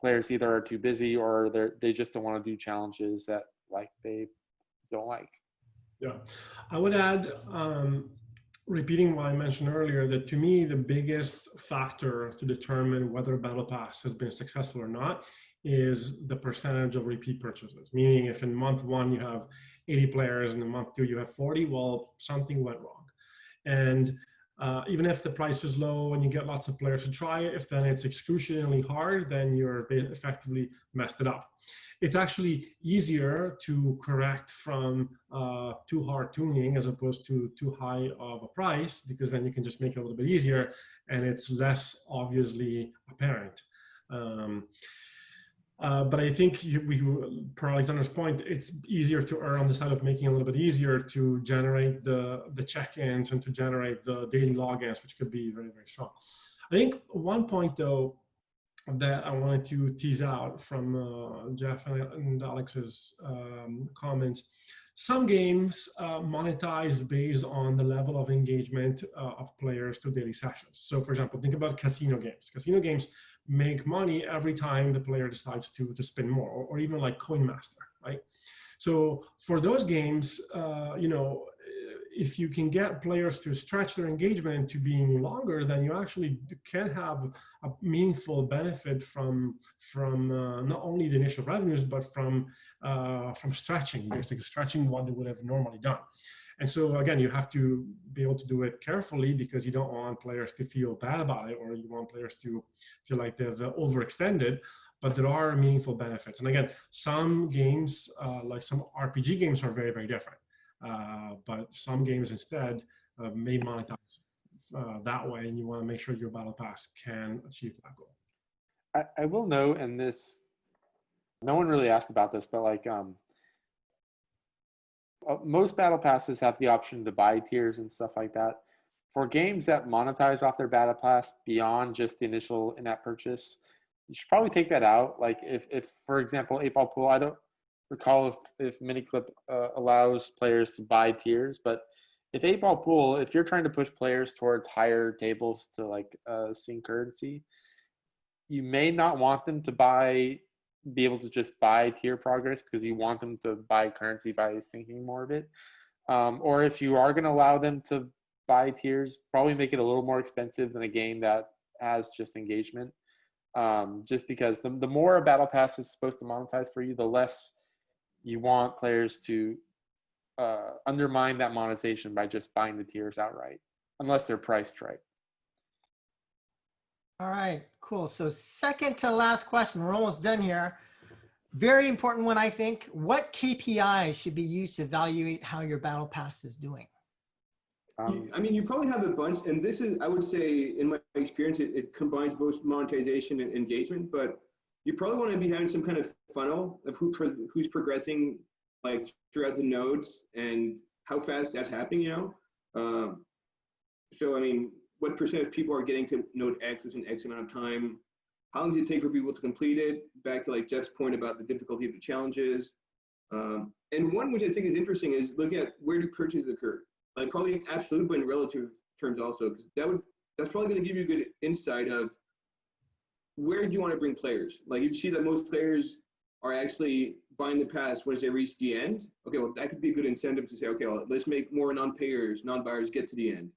players either are too busy or they just don't want to do challenges that like they don't like. Yeah, I would add, repeating what I mentioned earlier, that to me, the biggest factor to determine whether Battle Pass has been successful or not is the percentage of repeat purchases. Meaning if in month 1 you have 80 players and in month 2 you have 40, well, something went wrong. And even if the price is low and you get lots of players to try it, if then it's excruciatingly hard, then you're effectively messed it up. It's actually easier to correct from too hard tuning as opposed to too high of a price, because then you can just make it a little bit easier and it's less obviously apparent. But I think per Alexander's point, it's easier to err on the side of making it a little bit easier to generate the check-ins and to generate the daily logins, which could be very, very strong. I think one point, though, that I wanted to tease out from Jeff and Alex's comments. some games monetize based on the level of engagement of players to daily sessions. So for example, think about casino games. Casino games make money every time the player decides to spin more, or even like Coin Master, right? So for those games, if you can get players to stretch their engagement to being longer, then you actually can have a meaningful benefit from not only the initial revenues, but from stretching, basically stretching what they would have normally done. And so again, you have to be able to do it carefully, because you don't want players to feel bad about it, or you want players to feel like they've overextended. But there are meaningful benefits. And again, some games, like some RPG games, are very, very different. But some games instead may monetize that way, and you want to make sure your battle pass can achieve that goal. I will note, and this, no one really asked about this, but like most battle passes have the option to buy tiers and stuff like that. For games that monetize off their battle pass beyond just the initial in-app purchase, you should probably take that out. Like if for example, 8-Ball Pool, I don't recall if Miniclip allows players to buy tiers, but if 8-Ball Pool, if you're trying to push players towards higher tables to like sync currency, you may not want them to be able to just buy tier progress, because you want them to buy currency by syncing more of it. Or if you are going to allow them to buy tiers, probably make it a little more expensive than a game that has just engagement. Just because the more a battle pass is supposed to monetize for you, the less you want players to undermine that monetization by just buying the tiers outright, unless they're priced right. All right, cool. So second to last question, we're almost done here. Very important one, I think. What KPIs should be used to evaluate how your battle pass is doing? I mean, you probably have a bunch, and this is, I would say, in my experience, it combines both monetization and engagement, but you probably want to be having some kind of funnel of who's progressing like throughout the nodes and how fast that's happening, you know? So, I mean, what percent of people are getting to node X within X amount of time? How long does it take for people to complete it? Back to like Jeff's point about the difficulty of the challenges. And one which I think is interesting is looking at where do purchases occur. Like probably in absolute, but in relative terms also, because that's probably going to give you a good insight of where do you want to bring players. Like if you see that most players are actually buying the pass once they reach the end, okay, well that could be a good incentive to say, okay, well let's make more non-payers, non-buyers get to the end.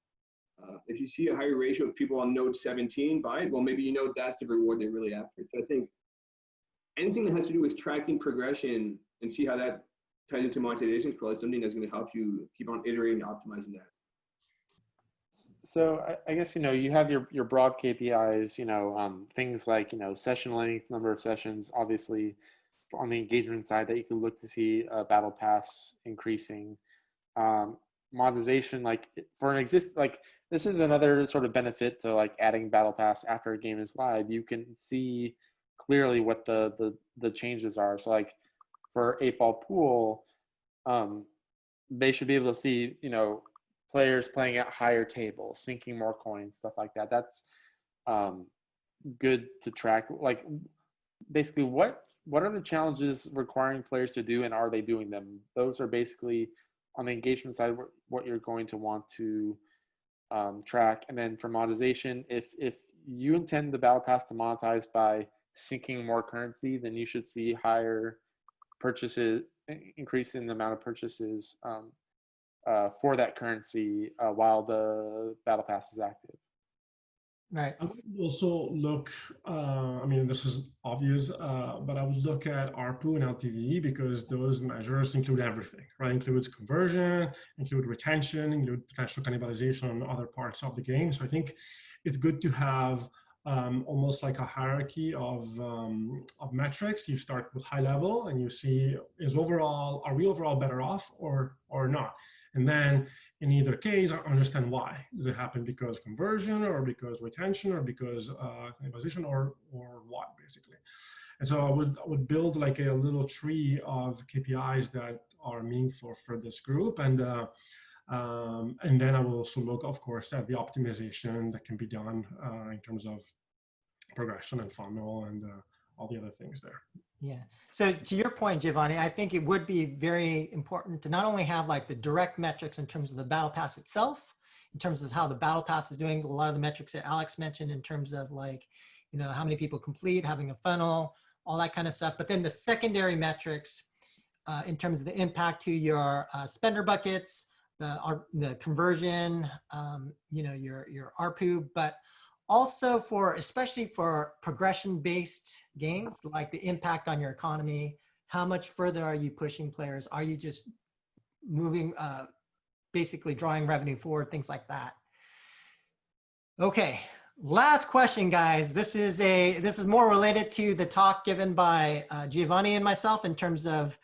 If you see a higher ratio of people on node 17 buy it, well maybe you know that's the reward they're really after. So I think anything that has to do with tracking progression and see how that ties into monetization is probably something that's going to help you keep on iterating and optimizing that. So I guess, you have your broad KPIs, things like, session length, number of sessions, obviously on the engagement side that you can look to see a battle pass increasing. Monetization, like for an this is another sort of benefit to like adding battle pass after a game is live. You can see clearly what the changes are. So like for 8-Ball Pool, they should be able to see, players playing at higher tables, sinking more coins, stuff like that. That's good to track. Like basically what are the challenges requiring players to do, and are they doing them? Those are basically on the engagement side what you're going to want to track. And then for monetization, if you intend the battle pass to monetize by sinking more currency, then you should see higher purchases, increase in the amount of purchases for that currency while the battle pass is active. Right. I would also look, I mean, this is obvious, but I would look at ARPU and LTV, because those measures include everything, right? Includes conversion, include retention, include potential cannibalization on other parts of the game. So I think it's good to have almost like a hierarchy of metrics. You start with high level and you see, are we overall better off or not? And then in either case, understand why. Did it happen because conversion, or because retention, or because cannibalization, or what, basically? And so I would build like a little tree of KPIs that are meaningful for this group. And then I will also look, of course, at the optimization that can be done in terms of progression and funnel and all the other things there. Yeah. So to your point, Giovanni, I think it would be very important to not only have like the direct metrics in terms of the battle pass itself, in terms of how the battle pass is doing, a lot of the metrics that Alex mentioned in terms of like, you know, how many people complete, having a funnel, all that kind of stuff. But then the secondary metrics in terms of the impact to your spender buckets, the conversion, you know, your ARPU, but also for, especially for progression-based games, like the impact on your economy, how much further are you pushing players? Are you just moving, basically drawing revenue forward, things like that? Okay, last question, guys. This is more related to the talk given by Giovanni and myself in terms of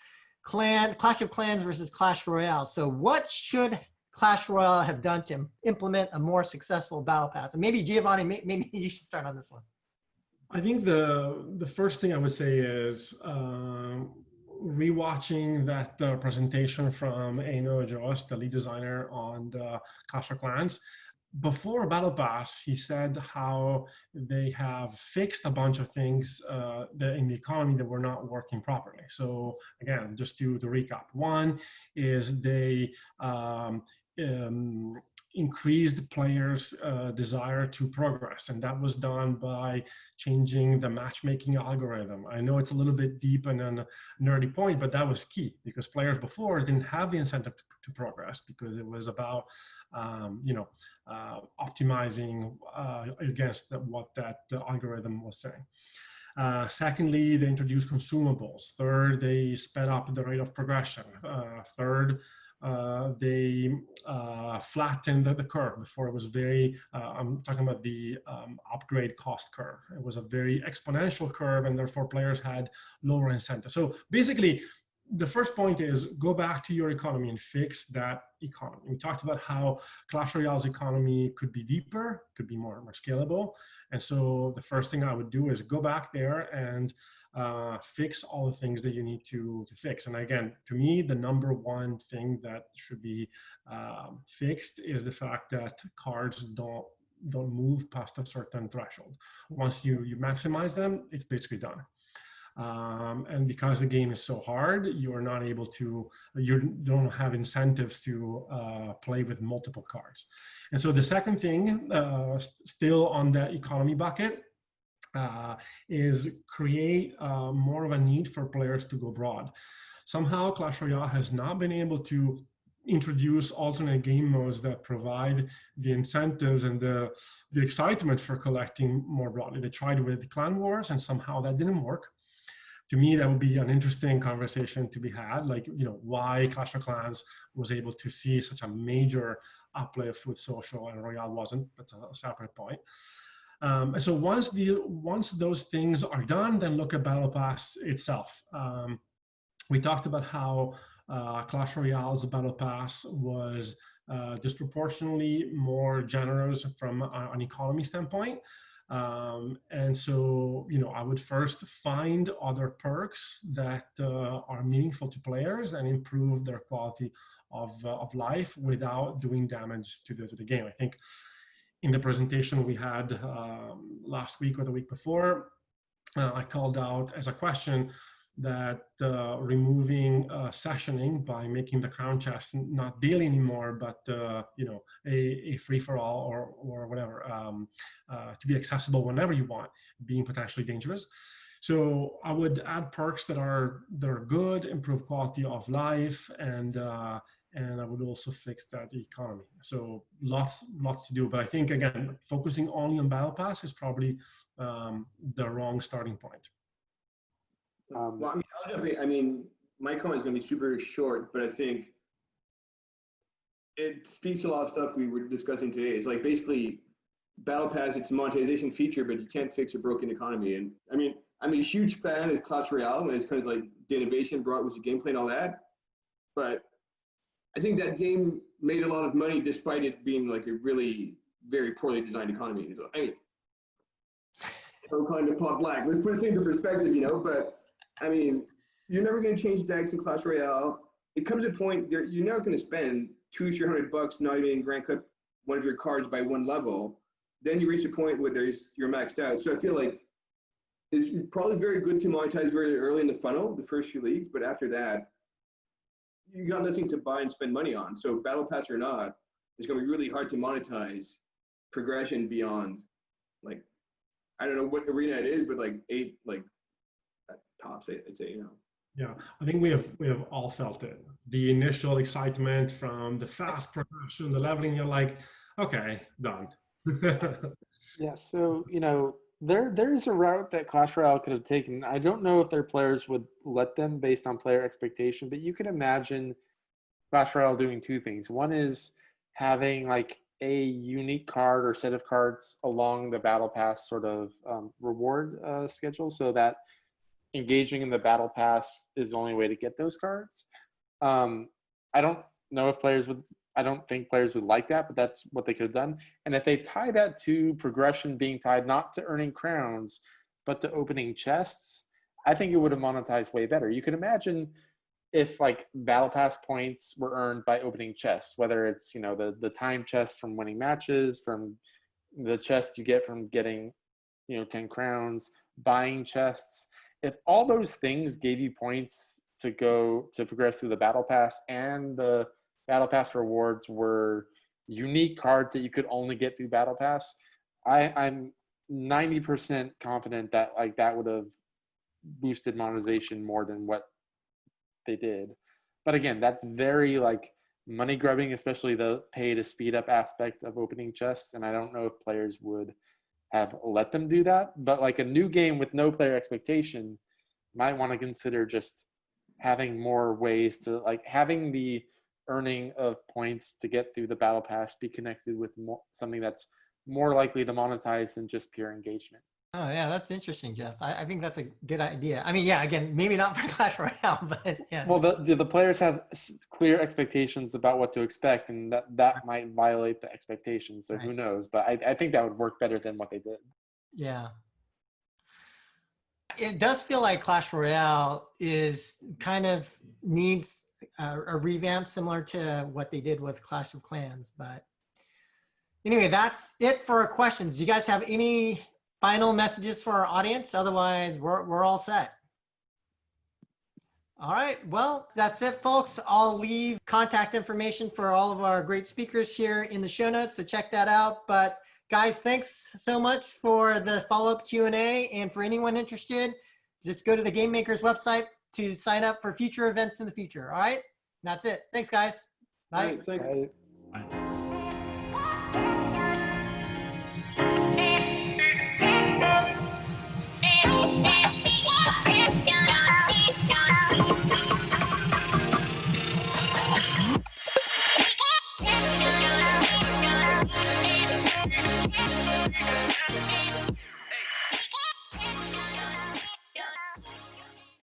Clash of Clans versus Clash Royale. So what should Clash Royale have done to implement a more successful battle pass? And maybe Giovanni, maybe you should start on this one. I think the first thing I would say is rewatching that presentation from Eino Joas, the lead designer on the Clash of Clans. Before Battle Pass, he said how they have fixed a bunch of things in the economy that were not working properly. So again, just to recap, one is they increased players' desire to progress, and that was done by changing the matchmaking algorithm. I know it's a little bit deep and a nerdy point, but that was key because players before didn't have the incentive to progress because it was about optimizing against what that algorithm was saying. Secondly, they introduced consumables. Third, they sped up the rate of progression. Third, they flattened the curve. Before it was very, I'm talking about the upgrade cost curve. It was a very exponential curve, and therefore players had lower incentives. So basically, the first point is go back to your economy and fix that economy. We talked about how Clash Royale's economy could be deeper, could be more scalable. And so the first thing I would do is go back there and fix all the things that you need to fix. And again, to me, the number one thing that should be fixed is the fact that cards don't move past a certain threshold. Once you maximize them, it's basically done. And because the game is so hard, you're not able to, you don't have incentives to play with multiple cards. And so the second thing, still on the economy bucket, is create more of a need for players to go broad. Somehow Clash Royale has not been able to introduce alternate game modes that provide the incentives and the excitement for collecting more broadly. They tried with Clan Wars and somehow that didn't work. To me, that would be an interesting conversation to be had, like, you know, why Clash of Clans was able to see such a major uplift with social and Royale wasn't. That's a separate point. And so once those things are done, then look at Battle Pass itself. We talked about how Clash Royale's Battle Pass was disproportionately more generous from an economy standpoint. And so, you know, I would first find other perks that are meaningful to players and improve their quality of life without doing damage to the game. I think in the presentation we had last week or the week before, I called out as a question that removing sessioning by making the crown chest not daily anymore, but you know, a free-for-all or whatever, to be accessible whenever you want, being potentially dangerous. So I would add perks that are good, improve quality of life, and I would also fix that economy. So lots to do, but I think again, focusing only on Battle Pass is probably the wrong starting point. Well, I mean, I'll jump in. I mean, my comment is going to be super short, but I think it speaks to a lot of stuff we were discussing today. It's like basically Battle Pass, it's a monetization feature, but you can't fix a broken economy. And I mean, I'm a huge fan of Clash Royale when it's kind of like the innovation brought with the gameplay and all that. But I think that game made a lot of money despite it being like a really very poorly designed economy. So, I mean, so kind of plot black. Let's put things into perspective, you know, but I mean, you're never going to change decks in Clash Royale. It comes to a point you're not going to spend $200-300 not even rank up one of your cards by one level. Then you reach a point where you're maxed out. So I feel like is probably very good to monetize very early in the funnel, the first few leagues, but after that, you got nothing to buy and spend money on. So Battle Pass or not, it's going to be really hard to monetize progression beyond, like, I don't know what arena it is, but like 8, like tops, I'd say, you know. Yeah, I think we have all felt it. The initial excitement from the fast progression, the leveling, you're like, okay, done. Yeah, so there's a route that Clash Royale could have taken. I don't know if their players would let them based on player expectation, but you can imagine Clash Royale doing two things. One is having like a unique card or set of cards along the Battle Pass sort of reward schedule, so that engaging in the Battle Pass is the only way to get those cards. I don't know if players would. I don't think players would like that, but that's what they could have done. And if they tie that to progression being tied not to earning crowns, but to opening chests, I think it would have monetized way better. You can imagine if like Battle Pass points were earned by opening chests, whether it's, the time chest from winning matches, from the chest you get from getting, 10 crowns, buying chests. If all those things gave you points to go to progress through the Battle Pass, and the Battle Pass rewards were unique cards that you could only get through Battle Pass, I'm 90% confident that like that would have boosted monetization more than what they did. But again, that's very like money grubbing, especially the pay to speed up aspect of opening chests. And I don't know if players would have let them do that. But like a new game with no player expectation might want to consider just having more ways to like having the earning of points to get through the Battle Pass be connected with something that's more likely to monetize than just pure engagement. Oh yeah, that's interesting, Jeff. I think that's a good idea. I mean, yeah, again, maybe not for Clash Royale, but yeah. Well, the players have clear expectations about what to expect, and that might violate the expectations. So who knows? But I think that would work better than what they did. Yeah. It does feel like Clash Royale is kind of needs a revamp similar to what they did with Clash of Clans. But anyway, that's it for our questions. Do you guys have any final messages for our audience? Otherwise, we're all set. All right, well, that's it, folks. I'll leave contact information for all of our great speakers here in the show notes, so check that out. But guys, thanks so much for the follow-up Q&A. And for anyone interested, just go to the GameMakers website to sign up for future events in the future. All right, that's it. Thanks, guys. Bye. Thanks. Right. Bye.